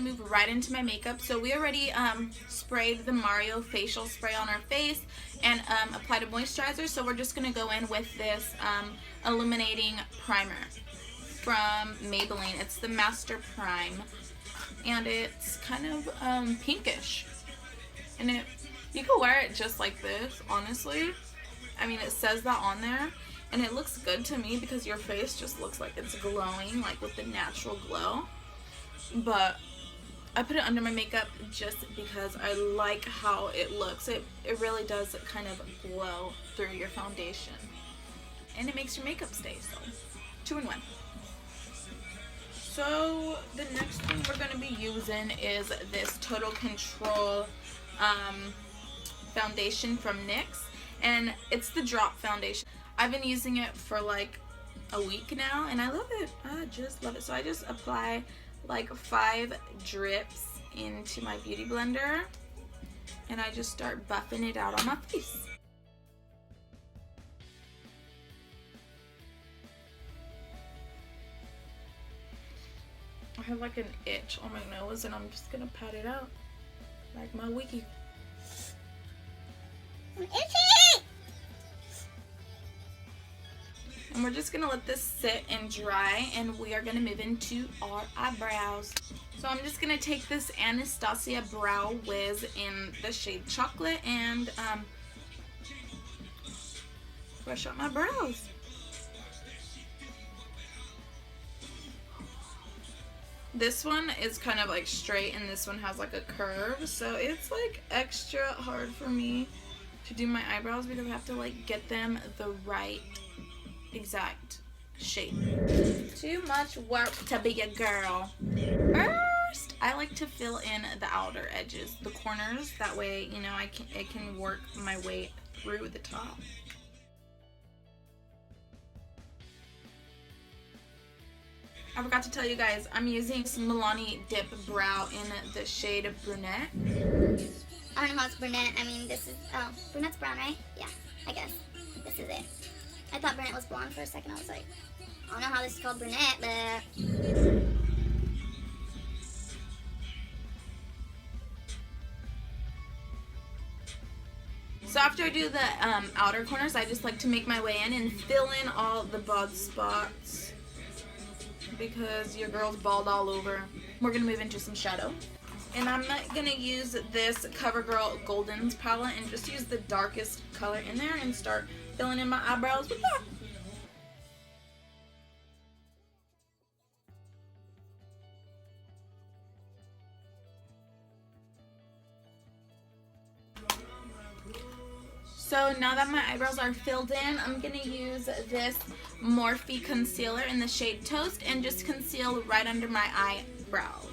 to move right into my makeup. So we already sprayed the Mario facial spray on our face and applied a moisturizer. So we're just going to go in with this illuminating primer from Maybelline. It's the Master Prime, and it's kind of pinkish. And you can wear it just like this, honestly. I mean, it says that on there, and it looks good to me because your face just looks like it's glowing, like with the natural glow. But I put it under my makeup just because I like how it looks. It really does kind of glow through your foundation, and it makes your makeup stay, so 2-in-1. So the next thing we're going to be using is this Total Control foundation from NYX, and it's the drop foundation. I've been using it for like a week now, and I love it. I just love it. So I just apply like 5 drips into my beauty blender, and I just start buffing it out on my face. I have like an itch on my nose, and I'm just gonna pat it out like my wiki. I'm itchy! And we're just gonna let this sit and dry, and we are gonna move into our eyebrows. So I'm just gonna take this Anastasia Brow Wiz in the shade Chocolate and brush up my brows. This one is kind of like straight, and this one has like a curve, so it's like extra hard for me to do my eyebrows because I have to like get them the right exact shape. Too much work to be a girl. First, I like to fill in the outer edges, the corners. That way, you know, I can work my way through the top. I forgot to tell you guys, I'm using some Milani Dip Brow in the shade of Brunette. I don't know how it's brunette. I mean, this is, oh, brunette's brown, right? Yeah, I guess. This is it. I thought brunette was blonde for a second. I was like, I don't know how this is called brunette, but... So after I do the outer corners, I just like to make my way in and fill in all the bald spots because your girl's bald all over. We're going to move into some shadow. And I'm going to use this CoverGirl Golden's palette and just use the darkest color in there and start filling in my eyebrows with that. So now that my eyebrows are filled in, I'm going to use this Morphe concealer in the shade Toast and just conceal right under my eyebrows.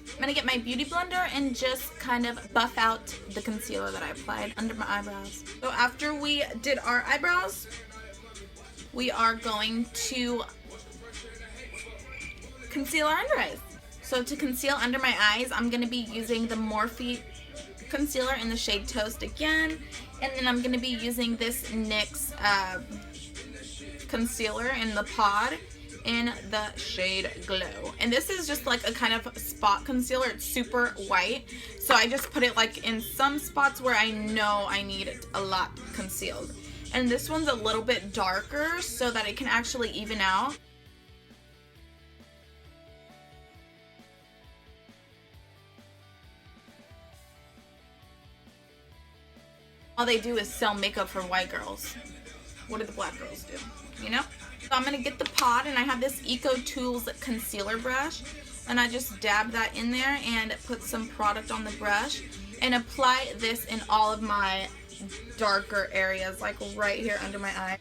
I'm going to get my beauty blender and just kind of buff out the concealer that I applied under my eyebrows. So after we did our eyebrows, we are going to conceal our under eyes. So to conceal under my eyes, I'm going to be using the Morphe concealer in the shade Toast again. And then I'm going to be using this NYX concealer in the pod in the shade Glow. And this is just like a kind of spot concealer. It's super white, so I just put it like in some spots where I know I need it a lot concealed. And this one's a little bit darker so that it can actually even out. All they do is sell makeup for white girls. What do the black girls do? You know? So I'm going to get the pod, and I have this Eco Tools concealer brush, and I just dab that in there and put some product on the brush and apply this in all of my darker areas, like right here under my eye.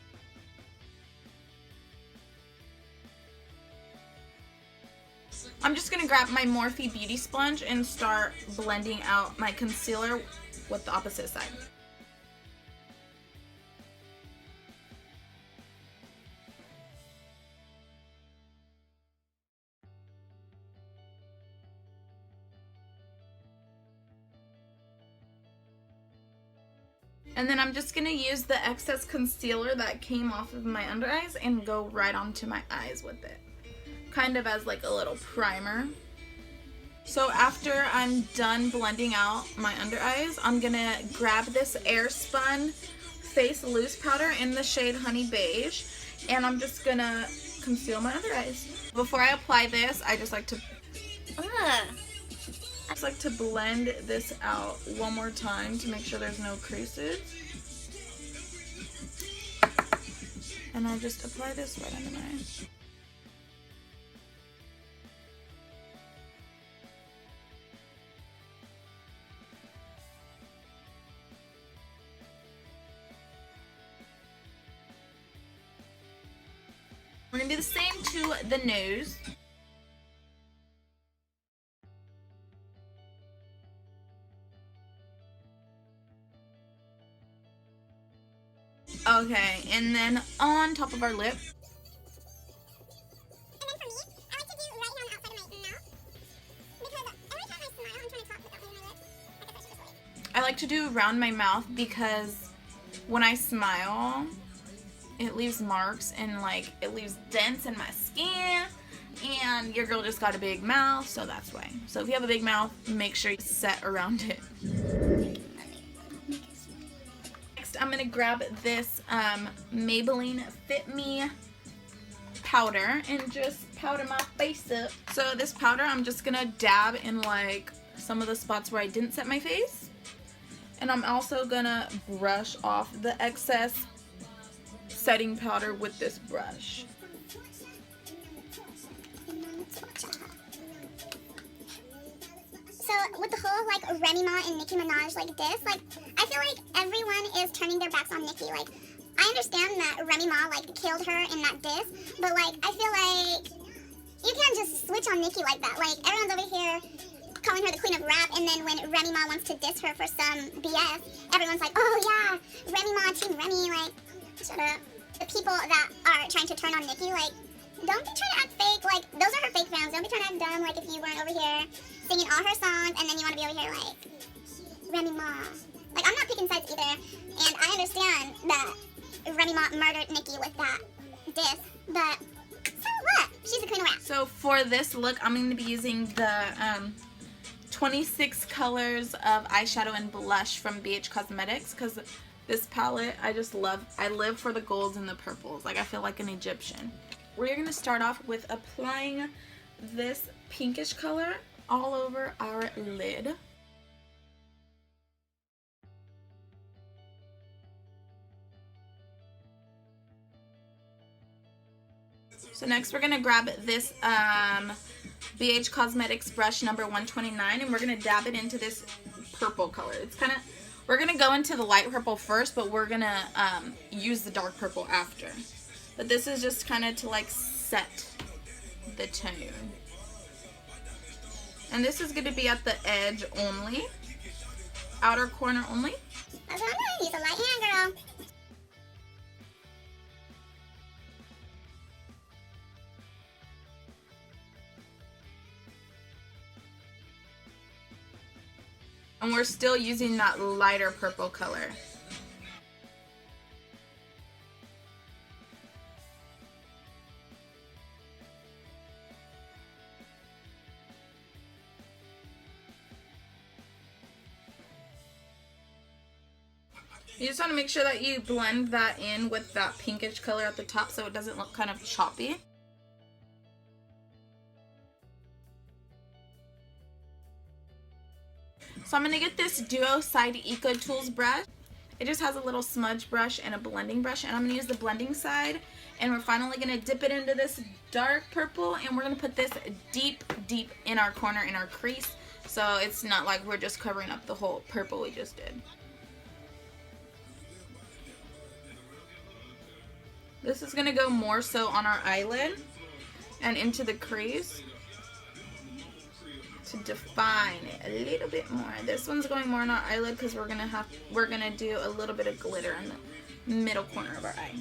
I'm just going to grab my Morphe Beauty Sponge and start blending out my concealer with the opposite side. And then I'm just going to use the excess concealer that came off of my under eyes and go right onto my eyes with it. Kind of as like a little primer. So after I'm done blending out my under eyes, I'm going to grab this Airspun Face Loose Powder in the shade Honey Beige. And I'm just going to conceal my under eyes. Before I apply this, I just like to blend this out one more time to make sure there's no creases. And I just apply this right under my eye. We're going to do the same to the nose. Okay, and then on top of our lip. And then for me, I like to do right here on the outside of my mouth. Because every time I smile, I'm trying to talk without moving my lips. I guess I should just wait. I like to do around my mouth because when I smile, it leaves marks and like it leaves dents in my skin. And your girl just got a big mouth, so that's why. So if you have a big mouth, make sure you set around it. I'm going to grab this Maybelline Fit Me powder and just powder my face up. So this powder I'm just going to dab in like some of the spots where I didn't set my face. And I'm also going to brush off the excess setting powder with this brush. So with the whole like Remy Ma and Nicki Minaj like this, like I feel like everyone is turning their backs on Nicki. Like I understand that Remy Ma like killed her in that diss, but like I feel like you can't just switch on Nicki like that. Like everyone's over here calling her the queen of rap, and then when Remy Ma wants to diss her for some BS, everyone's like, oh yeah, Remy Ma, Team Remy, like shut up. The people that are trying to turn on Nicki, like don't be trying to act fake. Like those are her fake fans. Don't be trying to act dumb like if you weren't over here singing all her songs and then you want to be over here like Remy Ma. Like I'm not picking sides either, and I understand that Remy Ma murdered Nicki with that diss, but so what? She's the queen of rap. So for this look, I'm going to be using the 26 colors of eyeshadow and blush from BH Cosmetics because this palette I just love. I live for the golds and the purples. Like I feel like an Egyptian. We're going to start off with applying this pinkish color all over our lid. So next we're going to grab this BH Cosmetics brush number 129 and we're going to dab it into this purple color. It's kind of, we're going to go into the light purple first, but we're going to use the dark purple after. But this is just kind of to like set the tone. And this is going to be at the edge only, outer corner only. That's what I'm gonna use, a light hand, girl. And we're still using that lighter purple color. You just want to make sure that you blend that in with that pinkish color at the top so it doesn't look kind of choppy. So I'm going to get this Duo Side Eco Tools brush. It just has a little smudge brush and a blending brush, and I'm going to use the blending side, and we're finally going to dip it into this dark purple, and we're going to put this deep, deep in our corner, in our crease, so it's not like we're just covering up the whole purple we just did. This is going to go more so on our eyelid and into the crease to define it a little bit more. This one's going more on our eyelid because we're gonna do a little bit of glitter in the middle corner of our eye.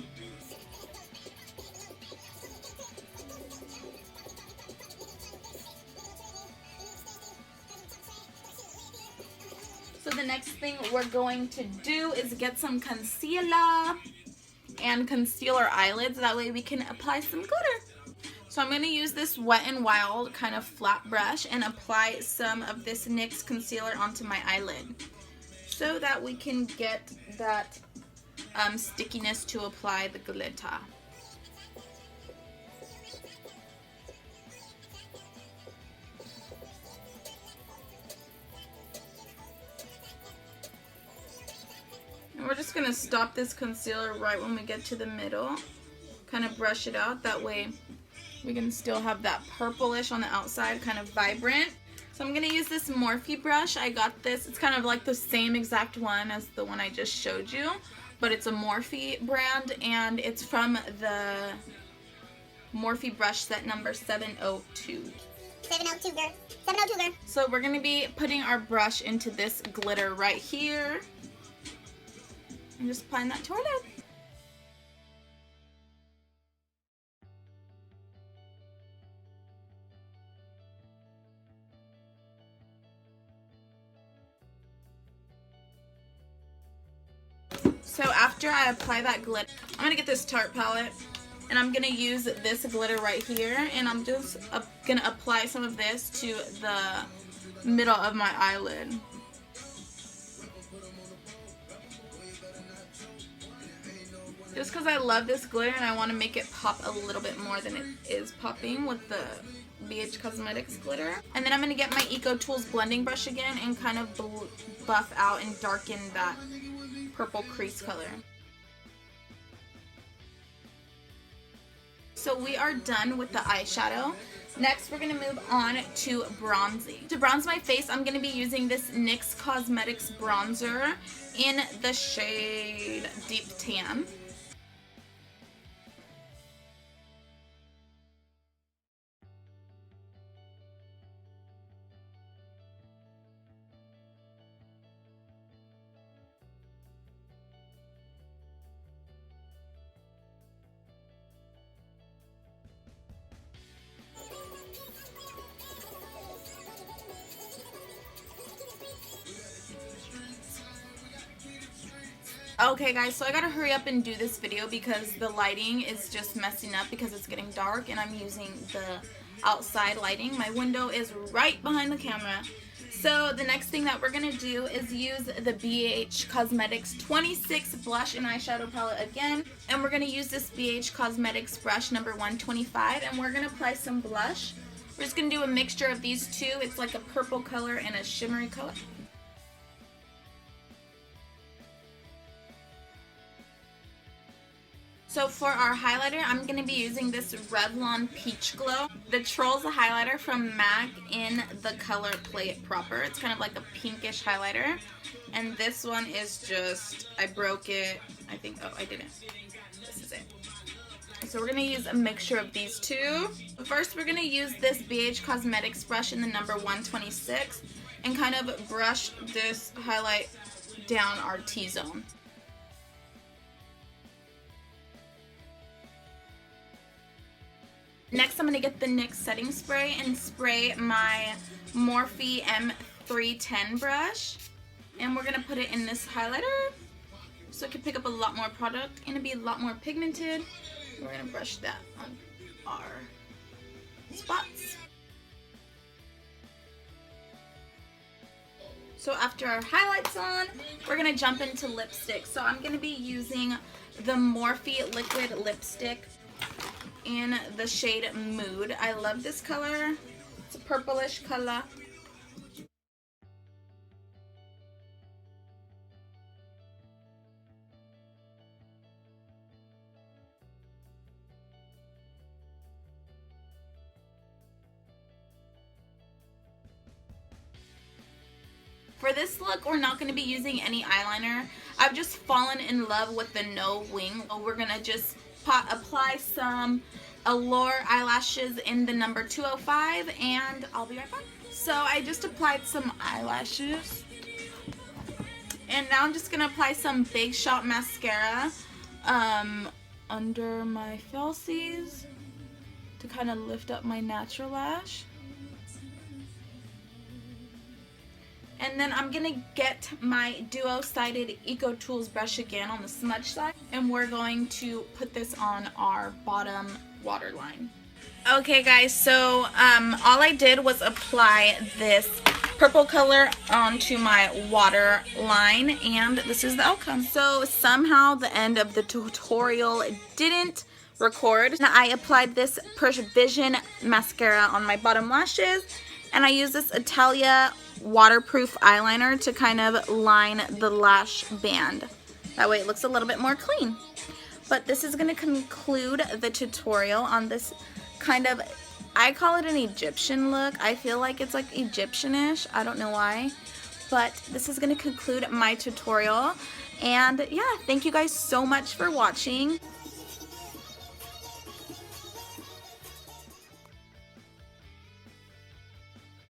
So the next thing we're going to do is get some concealer and conceal our eyelids. That way we can apply some glitter. So I'm going to use this Wet n Wild kind of flat brush and apply some of this NYX concealer onto my eyelid so that we can get that stickiness to apply the glitter. And we're just going to stop this concealer right when we get to the middle. Kind of brush it out. That way we can still have that purplish on the outside, kind of vibrant. So I'm going to use this Morphe brush. I got this. It's kind of like the same exact one as the one I just showed you. But it's a Morphe brand. And it's from the Morphe brush set number 702. 702 girl. 702 girl. So we're going to be putting our brush into this glitter right here. And just applying that to our lid. So after I apply that glitter, I'm going to get this Tarte palette and I'm going to use this glitter right here, and I'm just going to apply some of this to the middle of my eyelid. Just because I love this glitter and I want to make it pop a little bit more than it is popping with the BH Cosmetics glitter. And then I'm going to get my Eco Tools blending brush again and kind of buff out and darken that purple crease color. So we are done with the eyeshadow. Next, we're going to move on to bronzing. To bronze my face, I'm going to be using this NYX Cosmetics bronzer in the shade Deep Tan. Okay guys, so I gotta hurry up and do this video because the lighting is just messing up because it's getting dark and I'm using the outside lighting. My window is right behind the camera. So the next thing that we're gonna do is use the BH Cosmetics 26 blush and eyeshadow palette again. And we're gonna use this BH Cosmetics brush number 125 and we're gonna apply some blush. We're just gonna do a mixture of these two. It's like a purple color and a shimmery color. So for our highlighter, I'm going to be using this Revlon Peach Glow. The Trolls highlighter from MAC in the color Play It Proper. It's kind of like a pinkish highlighter. And this one is just, I broke it. I think, oh, I didn't. This is it. So we're going to use a mixture of these two. First, we're going to use this BH Cosmetics brush in the number 126 and kind of brush this highlight down our T-zone. Next, I'm going to get the NYX setting spray and spray my Morphe M310 brush. And we're going to put it in this highlighter so it can pick up a lot more product and it'll be a lot more pigmented. We're going to brush that on our spots. So after our highlight's on, we're going to jump into lipstick. So I'm going to be using the Morphe liquid lipstick in the shade Mood. I love this color. It's a purplish color. For this look, we're not going to be using any eyeliner. I've just fallen in love with the No Wing. We're going to just apply some Allure eyelashes in the number 205 and I'll be right back. So I just applied some eyelashes and now I'm just going to apply some Big Shot mascara under my falsies to kind of lift up my natural lash. And then I'm going to get my duo-sided Eco Tools brush again on the smudge side. And we're going to put this on our bottom waterline. Okay guys, so all I did was apply this purple color onto my waterline, and this is the outcome. So somehow the end of the tutorial didn't record. And I applied this Vision mascara on my bottom lashes, and I used this Italia waterproof eyeliner to kind of line the lash band. That way it looks a little bit more clean. But this is going to conclude the tutorial on this kind of, I call it an Egyptian look. I feel like it's like Egyptian-ish. I don't know why. But this is going to conclude my tutorial. And yeah, thank you guys so much for watching.